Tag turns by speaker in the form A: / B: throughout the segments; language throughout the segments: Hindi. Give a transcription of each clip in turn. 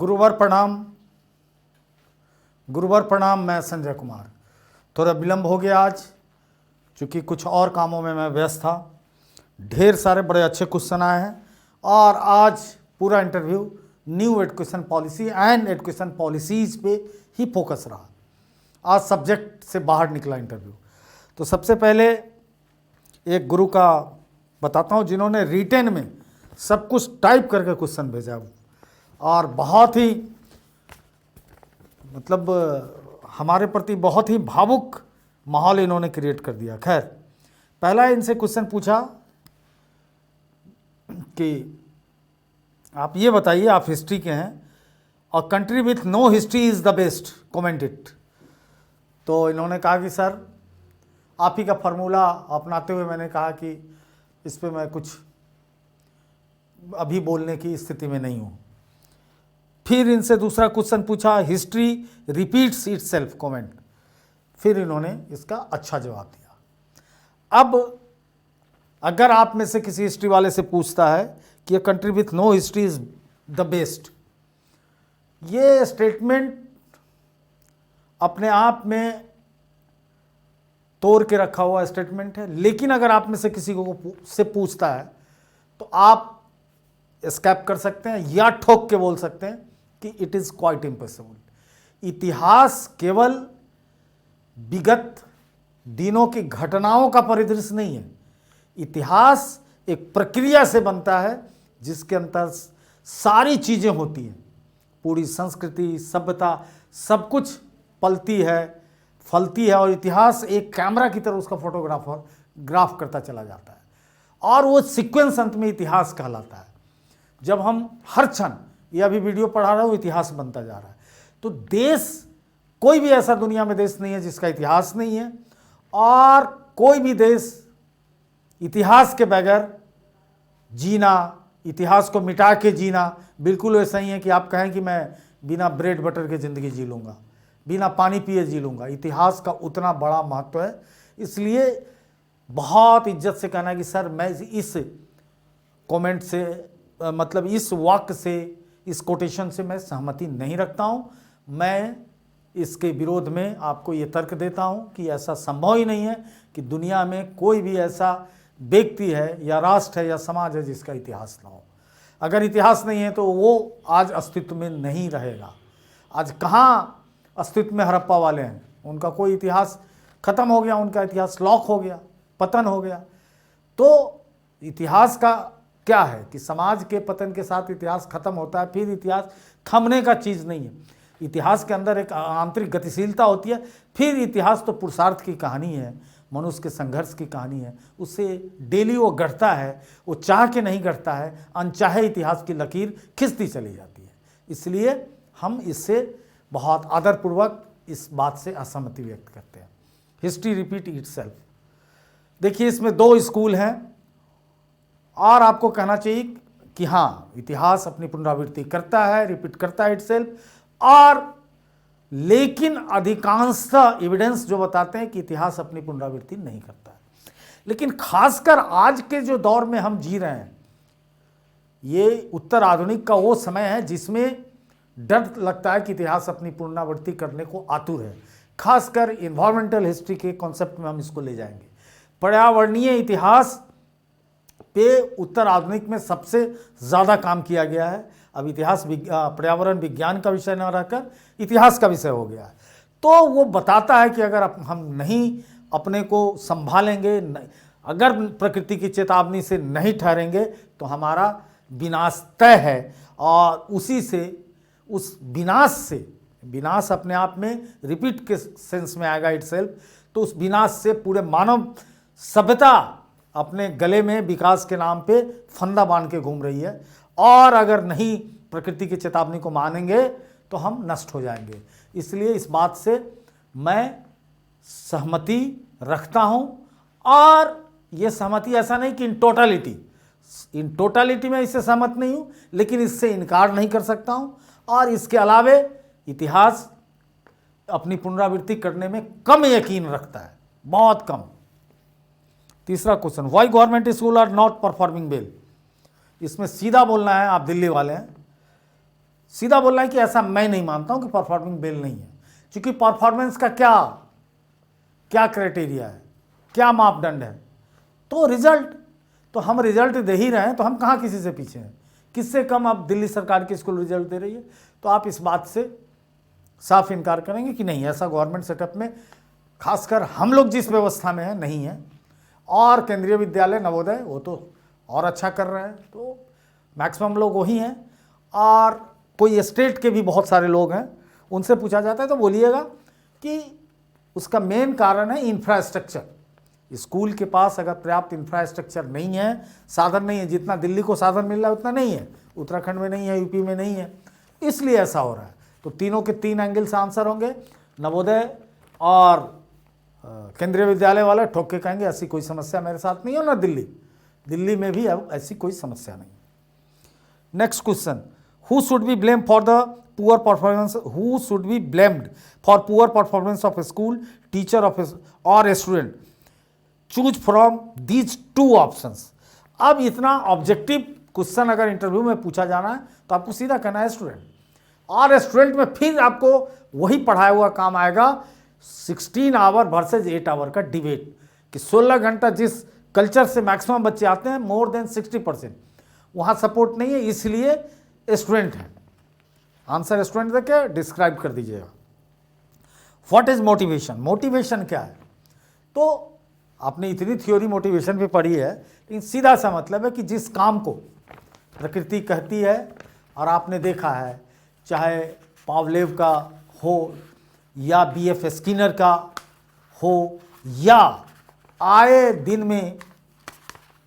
A: गुरुवर प्रणाम। गुरुवर प्रणाम। मैं संजय कुमार। थोड़ा विलंब हो गया आज, चूँकि कुछ और कामों में मैं व्यस्त था। ढेर सारे बड़े अच्छे क्वेश्चन आए हैं और आज पूरा interview new education policy and education policies पे ही फोकस रहा। आज सब्जेक्ट से बाहर निकला इंटरव्यू। तो सबसे पहले एक गुरु का बताता हूँ जिन्होंने रिटेन में सब कुछ टाइप करके क्वेश्चन भेजा और बहुत ही मतलब हमारे प्रति बहुत ही भावुक माहौल इन्होंने क्रिएट कर दिया। खैर, पहला इनसे क्वेश्चन पूछा कि आप ये बताइए, आप हिस्ट्री के हैं, और country with no history is the best, comment it. तो इन्होंने कहा कि सर आप ही का फार्मूला अपनाते हुए मैंने कहा कि इस पे मैं कुछ अभी बोलने की स्थिति में नहीं हूँ। फिर इनसे दूसरा क्वेश्चन पूछा, हिस्ट्री रिपीट्स इटसेल्फ, कमेंट। फिर इन्होंने इसका अच्छा जवाब दिया। अब अगर आप में से किसी हिस्ट्री वाले से पूछता है कि ये country with no history is the best, ये स्टेटमेंट अपने आप में तोड़ के रखा हुआ स्टेटमेंट है। लेकिन अगर आप में से किसी को से पूछता है तो आप स्कैप कर सकते हैं या ठोक के बोल सकते हैं कि इट इज़ क्वाइट इम्पॉसिबल। इतिहास केवल विगत दिनों की घटनाओं का परिदृश्य नहीं है। इतिहास एक प्रक्रिया से बनता है जिसके अंदर सारी चीज़ें होती हैं, पूरी संस्कृति, सभ्यता, सब कुछ पलती है, फलती है, और इतिहास एक कैमरा की तरह उसका ग्राफ करता चला जाता है और वो सीक्वेंस अंत में इतिहास कहलाता है। जब हम हर क्षण, ये अभी वीडियो पढ़ा रहा हूँ, इतिहास बनता जा रहा है। तो देश, कोई भी ऐसा दुनिया में देश नहीं है जिसका इतिहास नहीं है, और कोई भी देश इतिहास के बगैर जीना, इतिहास को मिटा के जीना बिल्कुल वैसा ही है कि आप कहें कि मैं बिना ब्रेड बटर के ज़िंदगी जी लूँगा, बिना पानी पिए जी लूँगा। इतिहास का उतना बड़ा महत्व है। इसलिए बहुत इज्जत से कहना कि सर मैं इस कमेंट से, मतलब इस वाक्य से, इस कोटेशन से मैं सहमति नहीं रखता हूँ। मैं इसके विरोध में आपको ये तर्क देता हूँ कि ऐसा संभव ही नहीं है कि दुनिया में कोई भी ऐसा व्यक्ति है या राष्ट्र है या समाज है जिसका इतिहास ना हो। अगर इतिहास नहीं है तो वो आज अस्तित्व में नहीं रहेगा। आज कहाँ अस्तित्व में हड़प्पा वाले हैं, उनका कोई इतिहास खत्म हो गया, उनका इतिहास लॉक हो गया, पतन हो गया। तो इतिहास का क्या है कि समाज के पतन के साथ इतिहास खत्म होता है, फिर इतिहास थमने का चीज़ नहीं है। इतिहास के अंदर एक आंतरिक गतिशीलता होती है। फिर इतिहास तो पुरुषार्थ की कहानी है, मनुष्य के संघर्ष की कहानी है। उससे डेली वो गढ़ता है, वो चाह के नहीं गढ़ता है, अनचाहे इतिहास की लकीर खिंचती चली जाती है। इसलिए हम इससे बहुत आदरपूर्वक इस बात से असहमति व्यक्त करते हैं। History repeat itself. देखिए, इसमें दो स्कूल हैं और आपको कहना चाहिए कि हाँ, इतिहास अपनी पुनरावृत्ति करता है, रिपीट करता है इटसेल्फ, और लेकिन अधिकांशतः एविडेंस जो बताते हैं कि इतिहास अपनी पुनरावृत्ति नहीं करता है। लेकिन खासकर आज के जो दौर में हम जी रहे हैं, ये उत्तर आधुनिक का वो समय है जिसमें डर लगता है कि इतिहास अपनी पुनरावृत्ति करने को आतुर है। खासकर इन्वायरमेंटल हिस्ट्री के कॉन्सेप्ट में हम इसको ले जाएंगे। पर्यावरणीय इतिहास पे उत्तर आधुनिक में सबसे ज़्यादा काम किया गया है। अब इतिहास पर्यावरण विज्ञान का विषय न रहकर इतिहास का विषय हो गया है। तो वो बताता है कि अगर हम नहीं अपने को संभालेंगे, अगर प्रकृति की चेतावनी से नहीं ठहरेंगे तो हमारा विनाश तय है। और उसी से, उस विनाश से, विनाश अपने आप में रिपीट के सेंस में आएगा इटसेल्फ, तो उस विनाश से पूरे मानव सभ्यता अपने गले में विकास के नाम पे फंदा बांध के घूम रही है। और अगर नहीं प्रकृति की चेतावनी को मानेंगे तो हम नष्ट हो जाएंगे। इसलिए इस बात से मैं सहमति रखता हूँ। और ये सहमति ऐसा नहीं कि इन टोटलिटी में इससे सहमत नहीं हूँ, लेकिन इससे इनकार नहीं कर सकता हूँ। और इसके अलावे इतिहास अपनी पुनरावृत्ति करने में कम यकीन रखता है, बहुत कम। तीसरा question, why government school are not performing well. इसमें सीधा बोलना है, आप दिल्ली वाले हैं, सीधा बोल रहा है कि ऐसा मैं नहीं मानता हूं कि परफॉर्मिंग बेल नहीं है, क्योंकि परफॉर्मेंस का क्या क्या क्राइटेरिया है, क्या मापदंड है, तो रिजल्ट, तो हम रिजल्ट दे ही रहे हैं, तो हम कहाँ किसी से पीछे हैं, किससे कम अब दिल्ली सरकार की स्कूल रिजल्ट दे रही है। तो आप इस बात से साफ इनकार करेंगे कि नहीं, ऐसा गवर्नमेंट सेटअप में खासकर हम लोग जिस व्यवस्था में है नहीं है। और केंद्रीय विद्यालय नवोदय वो तो और अच्छा कर रहे हैं, तो मैक्सिमम लोग वही हैं। और कोई स्टेट के भी बहुत सारे लोग हैं, उनसे पूछा जाता है तो बोलिएगा कि उसका मेन कारण है इंफ्रास्ट्रक्चर। स्कूल के पास अगर पर्याप्त इंफ्रास्ट्रक्चर नहीं है, साधन नहीं है, जितना दिल्ली को साधन मिल रहा है उतना नहीं है, उत्तराखंड में नहीं है, यूपी में नहीं है, इसलिए ऐसा हो रहा है। तो तीनों के तीन एंगल से आंसर होंगे। नवोदय और केंद्रीय विद्यालय वाले ठोक के कहेंगे ऐसी कोई समस्या मेरे साथ नहीं है, ना दिल्ली में भी अब ऐसी कोई समस्या नहीं। Next question, who should be blame for the poor performance, who should be blamed for poor performance of a school, teacher of और a student, choose from these two options. अब इतना ऑब्जेक्टिव क्वेश्चन अगर इंटरव्यू में पूछा जाना है तो आपको सीधा कहना है स्टूडेंट। और स्टूडेंट में फिर आपको वही पढ़ाया हुआ काम आएगा, 16 आवर वर्सेज 8 आवर का डिबेट, कि 16 घंटा जिस कल्चर से मैक्सिमम बच्चे आते हैं, मोर देन 60%, वहाँ सपोर्ट नहीं है, इसलिए स्टूडेंट है। आंसर स्टूडेंट देके डिस्क्राइब कर दीजिएगा। व्हाट इज मोटिवेशन, मोटिवेशन क्या है? तो आपने इतनी थ्योरी मोटिवेशन पे पढ़ी है, लेकिन सीधा सा मतलब है कि जिस काम को प्रकृति कहती है, और आपने देखा है चाहे पावलेव का हो या BF स्किनर का हो, या आए दिन में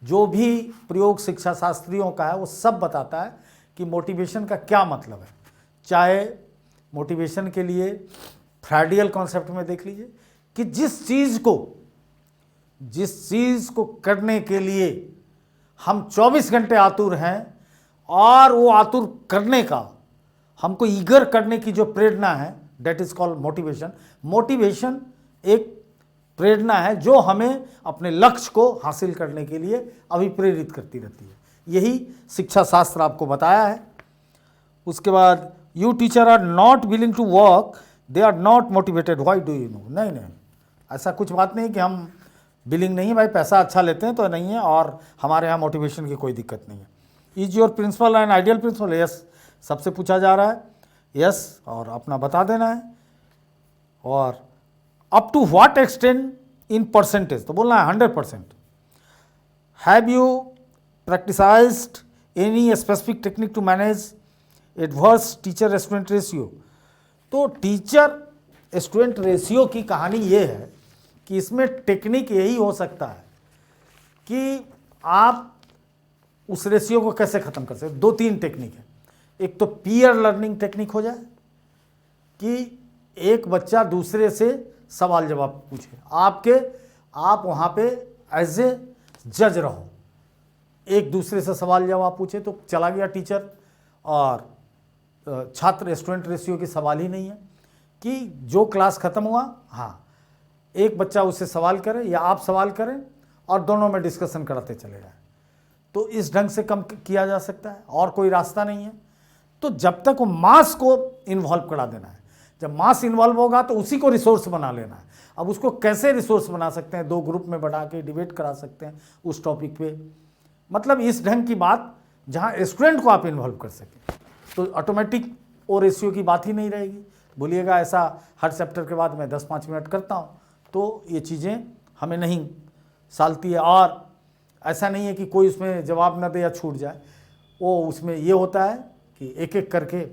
A: जो भी प्रयोग शिक्षा शास्त्रियों का है, वो सब बताता है कि मोटिवेशन का क्या मतलब है। चाहे मोटिवेशन के लिए फ्राइडियल कॉन्सेप्ट में देख लीजिए कि जिस चीज़ को करने के लिए हम 24 घंटे आतुर हैं, और वो आतुर करने का, हमको ईगर करने की जो प्रेरणा है, that is called motivation. Motivation एक प्रेरणा है जो हमें अपने लक्ष्य को हासिल करने के लिए अभिप्रेरित करती रहती है। यही शिक्षा शास्त्र आपको बताया है। उसके बाद you teacher are not willing to work, they are not motivated, why do you know. नहीं, ऐसा कुछ बात नहीं कि हम बिलिंग नहीं है, भाई पैसा अच्छा लेते हैं तो नहीं है, और हमारे यहाँ मोटिवेशन की कोई दिक्कत नहीं है। Is your principal an ideal principal, yes, सबसे पूछा जा रहा है, यस, और अपना बता देना है। और up to what extent in percentage, तो बोलना है 100%। Have you practised any specific technique to manage adverse teacher student ratio. तो टीचर स्टूडेंट रेशियो की कहानी ये है कि इसमें टेक्निक यही हो सकता है कि आप उस रेशियो को कैसे ख़त्म कर सकते। 2-3 टेक्निक है। एक तो पीयर लर्निंग टेक्निक हो जाए कि एक बच्चा दूसरे से सवाल जवाब पूछे, आप वहाँ पे एज ए जज रहो, एक दूसरे से सवाल जवाब पूछे, तो चला गया टीचर, और छात्र स्टूडेंट रेशियो की सवाल ही नहीं है कि जो क्लास ख़त्म हुआ, हाँ, एक बच्चा उससे सवाल करे या आप सवाल करें और दोनों में डिस्कशन कराते चले जाए। तो इस ढंग से कम किया जा सकता है, और कोई रास्ता नहीं है। तो जब तक वो मास को इन्वॉल्व करा देना है, जब मास इन्वॉल्व होगा तो उसी को रिसोर्स बना लेना है। अब उसको कैसे रिसोर्स बना सकते हैं, 2 ग्रुप में बढ़ा के डिबेट करा सकते हैं उस टॉपिक पे, मतलब इस ढंग की बात जहाँ स्टूडेंट को आप इन्वॉल्व कर सकें, तो ऑटोमेटिक वो रेशियो की बात ही नहीं रहेगी। बोलिएगा ऐसा हर चैप्टर के बाद मैं 10-5 मिनट करता हूँ, तो ये चीज़ें हमें नहीं सालती है। और ऐसा नहीं है कि कोई उसमें जवाब न दे या छूट जाए, वो उसमें ये होता है कि एक एक करके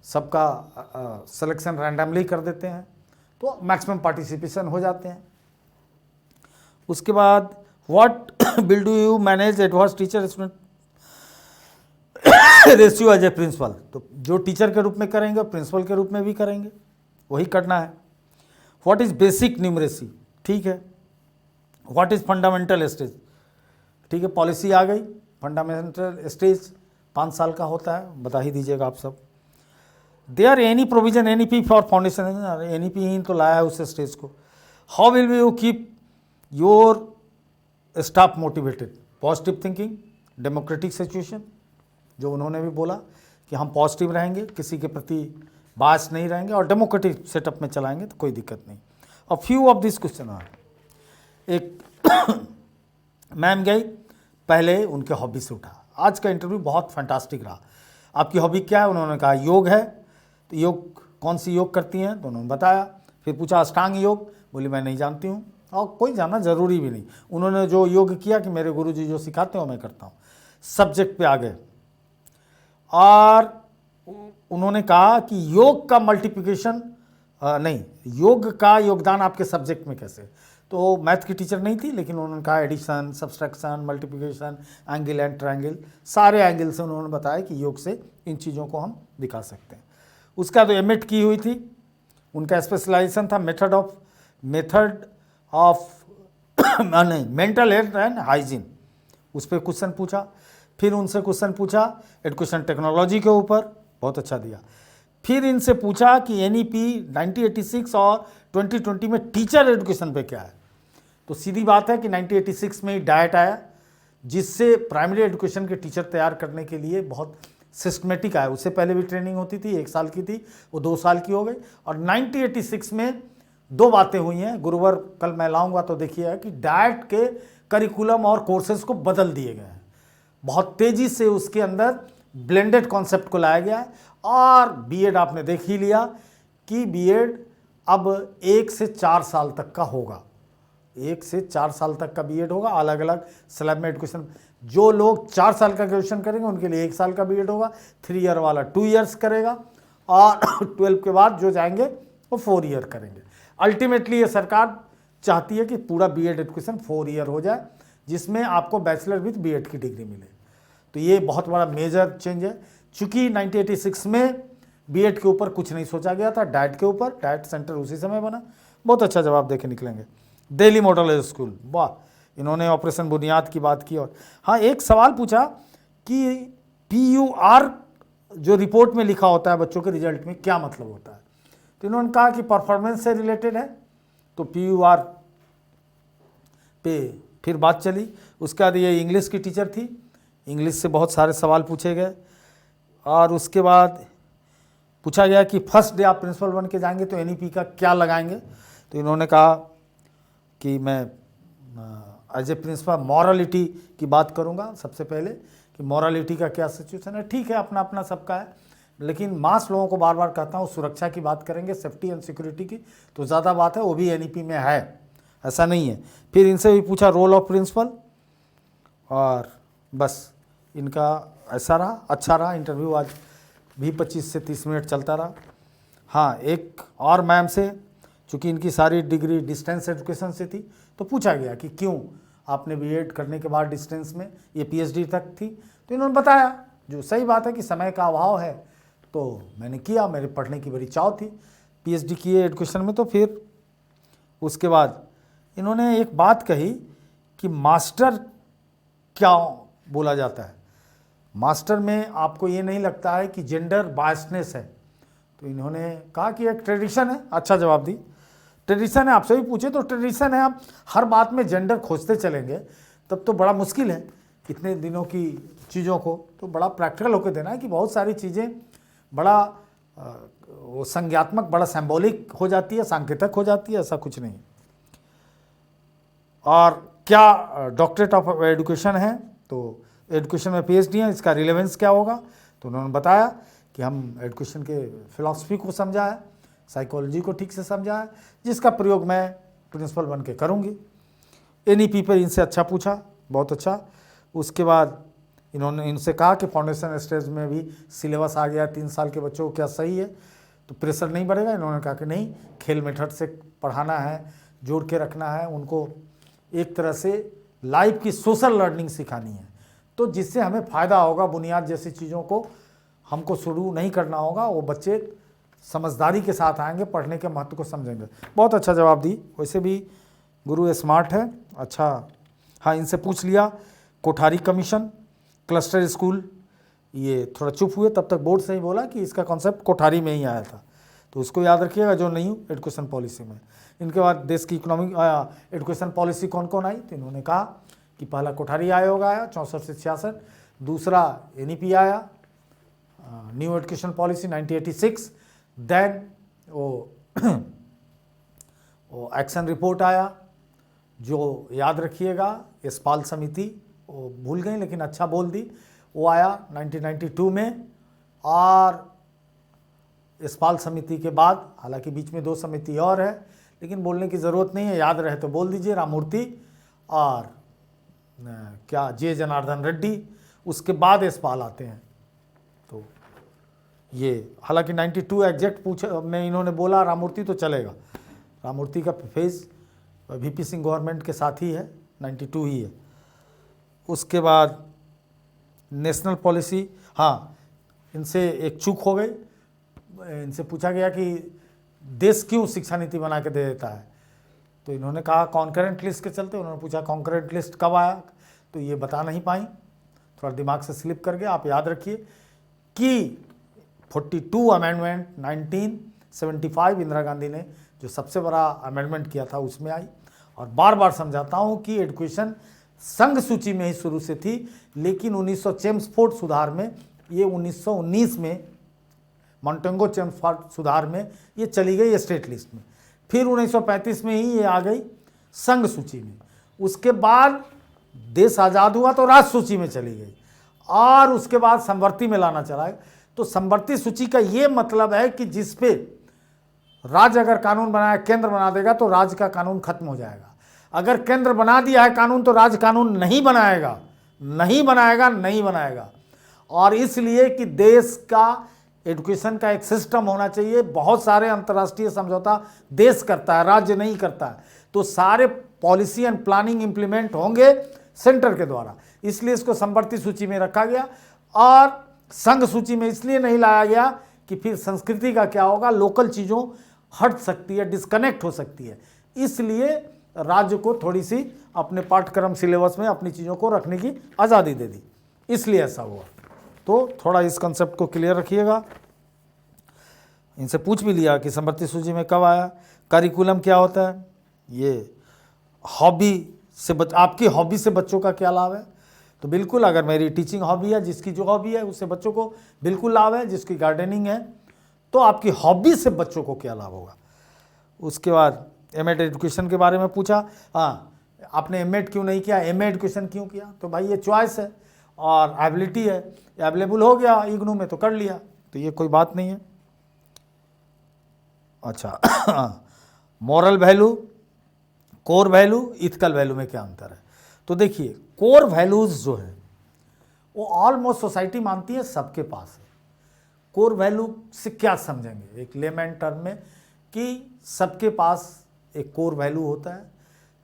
A: सबका सिलेक्शन रैंडमली कर देते हैं, तो मैक्सिमम पार्टिसिपेशन हो जाते हैं। उसके बाद what will do you manage adverse teacher student ratio as a principal. तो जो टीचर के रूप में करेंगे प्रिंसिपल के रूप में भी करेंगे, वही करना है। व्हाट इज़ बेसिक न्यूमरेसी, ठीक है। व्हाट इज़ फंडामेंटल स्टेज, ठीक है, पॉलिसी आ गई। फंडामेंटल स्टेज 5 साल का होता है, बता ही दीजिएगा आप सब। There any provision NEP for foundation, NEP ही तो लाया है उस स्टेज को। How will you keep your staff motivated, positive thinking, democratic situation, जो उन्होंने भी बोला कि हम पॉजिटिव रहेंगे, किसी के प्रति बायस नहीं रहेंगे और डेमोक्रेटिक सेटअप में चलाएंगे तो कोई दिक्कत नहीं। और few of this question are, एक मैम गई, पहले उनके हॉबी से उठा। आज का इंटरव्यू बहुत फैंटास्टिक रहा। आपकी हॉबी क्या है? उन्होंने कहा योग है। तो योग कौन सी योग करती हैं? तो उन्होंने बताया। फिर पूछा अष्टांग योग, बोली मैं नहीं जानती हूँ और कोई जानना ज़रूरी भी नहीं। उन्होंने जो योग किया कि मेरे गुरुजी जो सिखाते हो मैं करता हूँ। सब्जेक्ट पे आ गए और उन्होंने कहा कि योग का मल्टीप्लिकेशन नहीं, योग का योगदान आपके सब्जेक्ट में कैसे? तो मैथ की टीचर नहीं थी, लेकिन उन्होंने कहा addition, subtraction, multiplication, angle and triangle, सारे एंगल से उन्होंने बताया कि योग से इन चीज़ों को हम दिखा सकते हैं। उसका तो एमएड की हुई थी, उनका स्पेशलाइजेशन था मेथड ऑफ नहीं मेंटल हेल्थ एंड हाइजीन, उस पर क्वेश्चन पूछा। फिर उनसे क्वेश्चन पूछा एजुकेशन टेक्नोलॉजी के ऊपर, बहुत अच्छा दिया। फिर इनसे पूछा कि एनईपी 1986 और 2020 में टीचर एजुकेशन पे क्या है। तो सीधी बात है कि 1986 में ही डाइट आया, जिससे प्राइमरी एजुकेशन के टीचर तैयार करने के लिए बहुत सिस्टमेटिक आया। उससे पहले भी ट्रेनिंग होती थी, 1 साल की थी, वो 2 साल की हो गई। और 1986 में 2 बातें हुई हैं, गुरुवर कल मैं लाऊंगा तो देखिए कि डाइट के करिकुलम और कोर्सेज को बदल दिए गए हैं। बहुत तेज़ी से उसके अंदर ब्लेंडेड कॉन्सेप्ट को लाया गया है। और बीएड आपने देख ही लिया कि बीएड अब 1 से 4 साल तक का होगा। 1 से 4 साल तक का बीएड होगा, अलग अलग स्लैब में एजुकेशन। जो लोग 4 साल का ग्रेजुएशन करेंगे उनके लिए 1 साल का बीएड होगा, 3 ईयर वाला 2 ईयर्स करेगा और 12 के बाद जो जाएंगे वो 4 ईयर करेंगे। अल्टीमेटली ये सरकार चाहती है कि पूरा बीएड एजुकेशन 4 ईयर हो जाए, जिसमें आपको बैचलर विद बीएड की डिग्री मिले। तो ये बहुत बड़ा मेजर चेंज है। चूँकि 1986 में बीएड के ऊपर कुछ नहीं सोचा गया था, डाइट के ऊपर, डाइट सेंटर उसी समय बना। बहुत अच्छा जवाब देके निकलेंगे। दिल्ली मॉडल स्कूल, वाह, इन्होंने ऑपरेशन बुनियाद की बात की। और हाँ, एक सवाल पूछा कि PUR जो रिपोर्ट में लिखा होता है बच्चों के रिजल्ट में, क्या मतलब होता है? तो इन्होंने कहा कि परफॉर्मेंस से रिलेटेड है। तो PUR पे फिर बात चली। उसके बाद ये इंग्लिश की टीचर थी, इंग्लिश से बहुत सारे सवाल पूछे गए। और उसके बाद पूछा गया कि फर्स्ट डे आप प्रिंसिपल बन के जाएंगे तो एनईपी का क्या लगाएंगे? तो इन्होंने कहा कि मैं एज ए प्रिंसिपल मॉरलिटी की बात करूंगा सबसे पहले, कि मॉरलिटी का क्या सिचुएशन है। ठीक है, अपना अपना सबका है, लेकिन मास लोगों को बार बार कहता हूँ सुरक्षा की बात करेंगे, सेफ्टी एंड सिक्योरिटी की, तो ज़्यादा बात है, वो भी एनईपी में है, ऐसा नहीं है। फिर इनसे भी पूछा रोल ऑफ प्रिंसिपल, और बस इनका ऐसा रहा। अच्छा रहा इंटरव्यू, आज भी 25 से 30 मिनट चलता रहा। हाँ, एक और मैम से, चूँकि इनकी सारी डिग्री डिस्टेंस एजुकेशन से थी, तो पूछा गया कि क्यों आपने बीएड करने के बाद डिस्टेंस में, ये पीएचडी तक थी। तो इन्होंने बताया, जो सही बात है कि समय का अभाव है, तो मैंने किया, मेरे पढ़ने की बड़ी चाव थी, पीएचडी किए एजुकेशन में। तो फिर उसके बाद इन्होंने एक बात कही कि मास्टर क्या बोला जाता है। मास्टर में आपको ये नहीं लगता है कि जेंडर बायसनेस है? तो इन्होंने कहा कि एक ट्रेडिशन है। अच्छा जवाब दी, ट्रेडिशन है। आपसे भी पूछे तो ट्रेडिशन है। आप हर बात में जेंडर खोजते चलेंगे तब तो बड़ा मुश्किल है इतने दिनों की चीज़ों को। तो बड़ा प्रैक्टिकल होकर देना है कि बहुत सारी चीज़ें बड़ा वो संज्ञात्मक, बड़ा सिंबॉलिक हो जाती है, सांकेतिक हो जाती है, ऐसा कुछ नहीं। और क्या डॉक्टरेट ऑफ एजुकेशन है? तो एजुकेशन में पीएचडी है, इसका रिलेवेंस क्या होगा? तो उन्होंने बताया कि हम एजुकेशन के फिलॉसफी को समझा है, साइकोलॉजी को ठीक से समझा है, जिसका प्रयोग मैं प्रिंसिपल बन के करूँगी। एनईपी पर इनसे अच्छा पूछा, बहुत अच्छा। उसके बाद इन्होंने इनसे कहा कि फाउंडेशन स्टेज में भी सिलेबस आ गया 3 साल के बच्चों को, क्या सही है? तो प्रेशर नहीं बढ़ेगा? इन्होंने कहा कि नहीं, खेल मेथड से पढ़ाना है, जोड़ के रखना है, उनको एक तरह से लाइफ की सोशल लर्निंग सिखानी है, तो जिससे हमें फ़ायदा होगा। बुनियाद जैसी चीज़ों को हमको शुरू नहीं करना होगा, वो बच्चे समझदारी के साथ आएंगे, पढ़ने के महत्व को समझेंगे। बहुत अच्छा जवाब दी। वैसे भी गुरु स्मार्ट है। अच्छा, हाँ, इनसे पूछ लिया कोठारी कमीशन, क्लस्टर स्कूल, ये थोड़ा चुप हुए, तब तक बोर्ड से ही बोला कि इसका कॉन्सेप्ट कोठारी में ही आया था, तो उसको याद रखिएगा जो नहीं एजुकेशन पॉलिसी में। इनके बाद देश की इकोनॉमिक एजुकेशन पॉलिसी कौन कौन आई? तो इन्होंने कहा कि पहला कोठारी आयोग आया 64 से 66, दूसरा एनईपी आया न्यू एजुकेशन पॉलिसी 1986, देन वो एक्शन रिपोर्ट आया, जो याद रखिएगा यशपाल समिति, वो भूल गई लेकिन अच्छा बोल दी, वो आया 1992 में। और यशपाल समिति के बाद, हालांकि बीच में 2 समिति और है लेकिन बोलने की ज़रूरत नहीं है, याद रहे तो बोल दीजिए, राममूर्ति और क्या जे जनार्दन रेड्डी, उसके बाद यशपाल आते हैं। तो ये हालांकि 92 एग्जैक्ट पूछा में इन्होंने बोला राममूर्ति तो चलेगा, राममूर्ति का फेज वीपी सिंह गवर्नमेंट के साथ ही है, 92 ही है। उसके बाद नेशनल पॉलिसी, हाँ इनसे एक चूक हो गई, इनसे पूछा गया कि देश क्यों शिक्षा नीति बना के दे देता है, तो इन्होंने कहा कॉन्करेंट लिस्ट के चलते। उन्होंने पूछा कॉन्करेंट लिस्ट कब आया, तो ये बता नहीं पाई, थोड़ा दिमाग से स्लिप कर गया। आप याद रखिए कि 42 अमेंडमेंट 1975 इंदिरा गांधी ने जो सबसे बड़ा अमेंडमेंट किया था उसमें आई। और बार बार समझाता हूँ कि एजुकेशन संघ सूची में ही शुरू से थी, लेकिन 1900 चेम्सफोर्ड सुधार में, ये 1919 में मॉन्टेगो चेम्सफोर्ड सुधार में ये चली गई स्टेट लिस्ट में, फिर 1935 में ही ये आ गई संघ सूची में। उसके बाद देश आज़ाद हुआ तो राज्य सूची में चली गई, और उसके बाद समवर्ती में लाना चला। तो समवर्ती सूची का ये मतलब है कि जिस पे राज्य अगर कानून बनाया, केंद्र बना देगा तो राज्य का कानून खत्म हो जाएगा। अगर केंद्र बना दिया है कानून तो राज्य कानून नहीं बनाएगा, नहीं बनाएगा, नहीं बनाएगा। और इसलिए कि देश का एजुकेशन का एक सिस्टम होना चाहिए। बहुत सारे अंतर्राष्ट्रीय समझौता देश करता है, राज्य नहीं करता है, तो सारे पॉलिसी एंड प्लानिंग इंप्लीमेंट होंगे सेंटर के द्वारा, इसलिए इसको समवर्ती सूची में रखा गया। और संघ सूची में इसलिए नहीं लाया गया कि फिर संस्कृति का क्या होगा, लोकल चीज़ों हट सकती है, डिस्कनेक्ट हो सकती है, इसलिए राज्य को थोड़ी सी अपने पाठ्यक्रम सिलेबस में अपनी चीज़ों को रखने की आज़ादी दे दी, इसलिए ऐसा हुआ। तो थोड़ा इस कंसेप्ट को क्लियर रखिएगा। इनसे पूछ भी लिया कि समवर्ती सूची में कब आया, करिकुलम क्या होता है, ये हॉबी से आपकी हॉबी से बच्चों का क्या लाभ है, तो बिल्कुल अगर मेरी टीचिंग हॉबी है, जिसकी जो हॉबी है उससे बच्चों को बिल्कुल लाभ है, जिसकी गार्डनिंग है, तो आपकी हॉबी से बच्चों को क्या लाभ होगा। उसके बाद एमएड एजुकेशन के बारे में पूछा, हाँ आपने एमएड क्यों नहीं किया, एमए एजुकेशन क्यों किया, तो भाई ये चॉइस है और एबिलिटी है, अवेलेबल हो गया इग्नू में तो कर लिया, तो ये कोई बात नहीं है। अच्छा moral value, core value, ethical value में क्या अंतर है, तो देखिए कोर वैल्यूज़ जो है वो ऑलमोस्ट सोसाइटी मानती है सबके पास है। कोर वैल्यू से क्या समझेंगे एक लेमैन टर्म में, कि सबके पास एक कोर वैल्यू होता है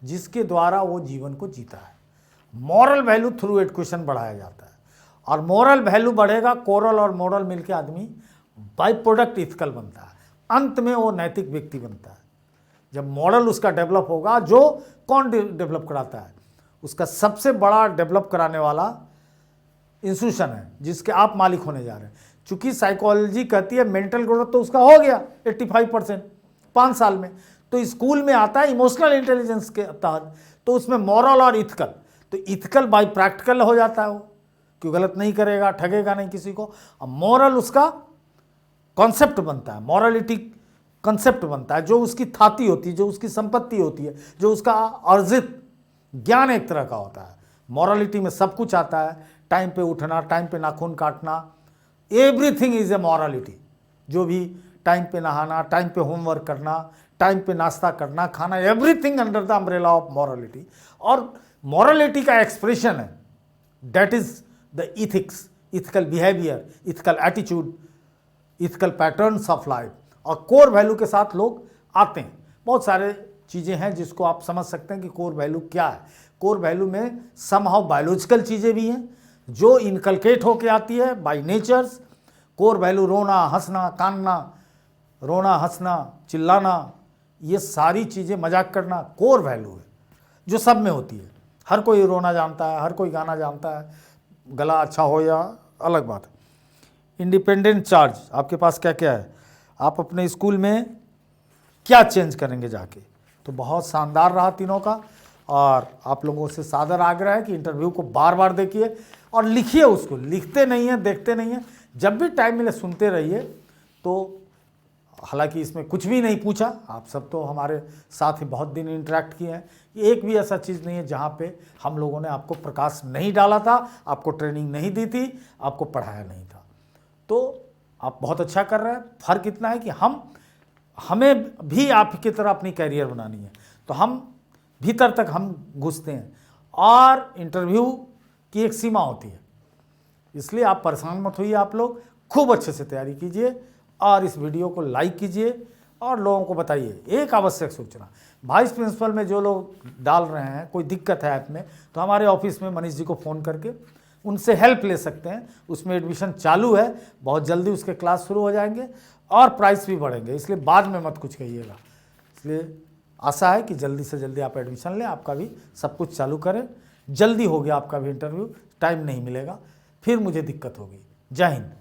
A: जिसके द्वारा वो जीवन को जीता है। मॉरल वैल्यू थ्रू एजुकेशन बढ़ाया जाता है, और मॉरल वैल्यू बढ़ेगा, कोरल और मॉरल मिलके आदमी बाई प्रोडक्ट इथिकल बनता है, अंत में वो नैतिक व्यक्ति बनता है। जब मॉरल उसका डेवलप होगा, जो कौन डेवलप कराता है, उसका सबसे बड़ा डेवलप कराने वाला इंस्टीट्यूशन है जिसके आप मालिक होने जा रहे हैं। चूंकि साइकोलॉजी कहती है मेंटल ग्रोथ तो उसका हो गया 85% 5 साल में, तो स्कूल में आता है इमोशनल इंटेलिजेंस के तहत, तो उसमें मॉरल और इथिकल, तो इथिकल बाय प्रैक्टिकल हो जाता है, वो क्यों गलत नहीं करेगा, ठगेगा नहीं किसी को। अब मॉरल उसका कॉन्सेप्ट बनता है, मॉरलिटी कॉन्सेप्ट बनता है, जो उसकी थाती होती है, जो उसकी संपत्ति होती है, जो उसका अर्जित ज्ञान एक तरह का होता है। मॉरलिटी में सब कुछ आता है, टाइम पे उठना, टाइम पे नाखून काटना, एवरीथिंग इज ए मॉरलिटी। जो भी टाइम पे नहाना, टाइम पे होमवर्क करना, टाइम पे नाश्ता करना, खाना, everything under the umbrella of morality. और मॉरलिटी का एक्सप्रेशन है, that is the ethics, ethical behaviour, ethical attitude, ethical patterns of life. और कोर वैल्यू के साथ लोग आते हैं। बहुत सारे चीज़ें हैं जिसको आप समझ सकते हैं कि कोर वैल्यू क्या है। कोर वैल्यू में समहाउ बायोलॉजिकल चीज़ें भी हैं जो इनकलकेट होके आती है बाय नेचर्स। कोर वैल्यू रोना, हंसना, कानना, रोना, हंसना, चिल्लाना, ये सारी चीज़ें, मजाक करना कोर वैल्यू है जो सब में होती है। हर कोई रोना जानता है, हर कोई गाना जानता है, गला अच्छा हो या अलग बात है। इंडिपेंडेंट चार्ज, आपके पास क्या क्या है, आप अपने स्कूल में क्या चेंज करेंगे जाके, तो बहुत शानदार रहा तीनों का। और आप लोगों से सादर आग्रह है कि इंटरव्यू को बार बार देखिए और लिखिए उसको, लिखते नहीं हैं, देखते नहीं हैं, जब भी टाइम मिले सुनते रहिए। तो हालांकि इसमें कुछ भी नहीं पूछा, आप सब तो हमारे साथ ही बहुत दिन इंटरेक्ट किए हैं, एक भी ऐसा चीज़ नहीं है जहाँ पे हम लोगों ने आपको प्रकाश नहीं डाला था, आपको ट्रेनिंग नहीं दी थी, आपको पढ़ाया नहीं था। तो आप बहुत अच्छा कर रहे हैं। फ़र्क इतना है कि हमें भी आपकी तरह अपनी कैरियर बनानी है, तो हम भीतर तक हम घुसते हैं और इंटरव्यू की एक सीमा होती है, इसलिए आप परेशान मत होइए। आप लोग खूब अच्छे से तैयारी कीजिए और इस वीडियो को लाइक कीजिए और लोगों को बताइए। एक आवश्यक सूचना, वाइस प्रिंसिपल में जो लोग डाल रहे हैं, कोई दिक्कत है ऐप में, तो हमारे ऑफिस में मनीष जी को फ़ोन करके उनसे हेल्प ले सकते हैं। उसमें एडमिशन चालू है, बहुत जल्दी उसके क्लास शुरू हो जाएंगे और प्राइस भी बढ़ेंगे, इसलिए बाद में मत कुछ कहिएगा। इसलिए आशा है कि जल्दी से जल्दी आप एडमिशन लें, आपका भी सब कुछ चालू करें। जल्दी हो गया आपका भी इंटरव्यू, टाइम नहीं मिलेगा, फिर मुझे दिक्कत होगी। जय हिंद।